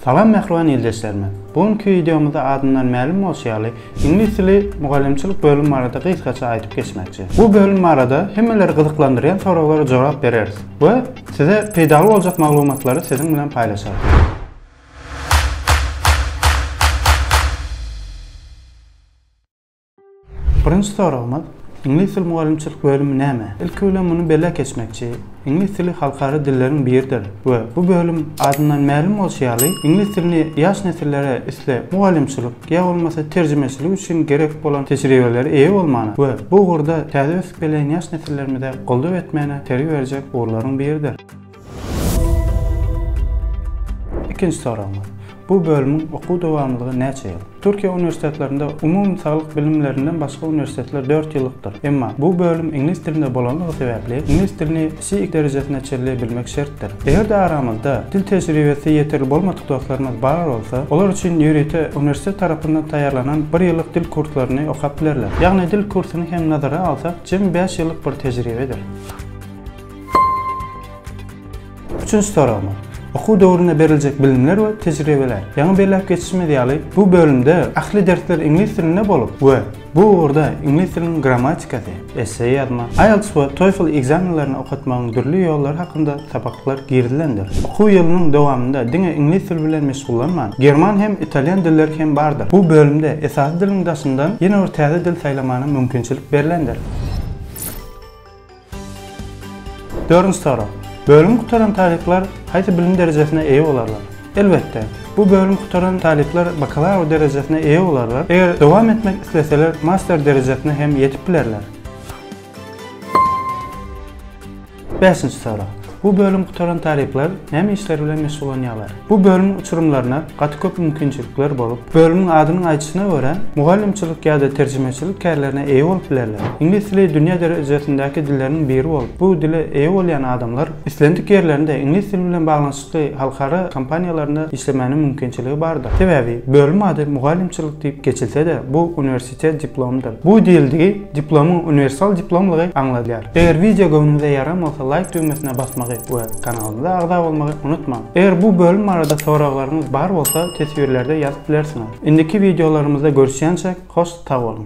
Salam mehriban ildeşlerime. Bugünkü videomuzda adından ma'lum bolşaly ingliz tili mugallimçilik bölümü arada kıskaça aytıp geçmekçi. Bu bölüm arada hemmeleri gıdıklandıran sorulara cevap bereriz ve size faydalı olacak maglumatları sizin bilen paylaşarız. Birinci sorumuz İngiliz tili mugallimçilik bölümü näme? İlk öýlen muny belä geçmekçi. İngiliz tili halkary dillerin biridir we bu bölüm adından ma'lum bolşaly İngiliz tilini ýaş nesillere isle mugallimçilik ýa bolmasa terjimeçilik üçin gerek bolan teşribeleri eýe bolmany we bu gurda täze ösüp gelen ýaş nesillerimize goldaw etmäne terbiýe berjek urlaryň biridir. İkinci sorumuz. Bu bölümün okuw dowamlylygy näçe ýyl? Türkiýe universitetlerinde umum saglyk bilimlerinden başga universitetler 4 ýyllykdyr. Emma bu bölüm ingliz tilinde bolanlygy sebäpli ingliz tilini C2 derejesine çerleýbilmek şertdir. Eger aramyzda dil tejribesi ýeterli bolmadyk dostlarymyz bar bolsa, olar üçin ýürüýte universitet tarapyndan taýýarlanan 1 ýyllyk dil kurslaryny okap bilerler. Ýagny dil kursyny hem nazara alsak, jemmy 5 ýyllyk bir tejribedir. Üçüncü sorumuz. Okuw döwrüne beriljek bilimler we tejribeler. Ýa-ni belläp geçişme diýaly. Bu bölümde ahli dersler ingliz tilinde bolup we bu urda ingliz tiliniň grammatikasy, essay ýazma, IELTS we TOEFL egzamlaryny okatmagyň türli ýollary hakynda sabaklar girdilendir. Okuw ýylynyň dowamında diňe ingliz tili bilen meşgullanman, german hem italyan dilleri hem bardyr. Bu bölümde esasy diliň daşyndan ýene bir täze dil saýlamana mümkinçilik berilendir. Dördüncü soru. Bölüm kutaran talipler haýsy bilim derejesine eýe bolarlar? Elbetde. Bu bölüm kutaran talipler bakalavr derejesine eýe bolarlar. Eger dowam etmek isleseler master derejesine hem ýetip bilerler. 5-nji soru. Bu bölüm kutaran talipler näme işler bilen meşgullanýarlar? Bu bölümün uçurumlaryna gaty köp mümkinçilikler bolup, bölümün adynyň aýdyşyna görä mugallimçilik ýa-da terjimeçilik kärlerine eýe bolup bilerler. İngiliz tili dünýä derejesindäki dilleriň biri bolup, bu dile eýe bolýan adamlar islendik ýerlerinde ingliz tili bilen baglanşykly halkara kompaniýalaryna işlemeniň mümkinçiligi bardyr. Sebäbi bölüm ady mugallimçilik diýip geçilse-de, bu universitet diplomydyr. Bu dildigi diplomyň universal diplomlygy aňladýar. Eger video göwnüňize ýaramasa like düýmesine basmagy we kanalyma agda bolmagy unutmaň. Eger bu bölüm arada soraglaryňyz bar bolsa, tesbirlerde ýazyp bilersiňiz. Indiki videolarymyzda görüşýänçe hoş sag bolun.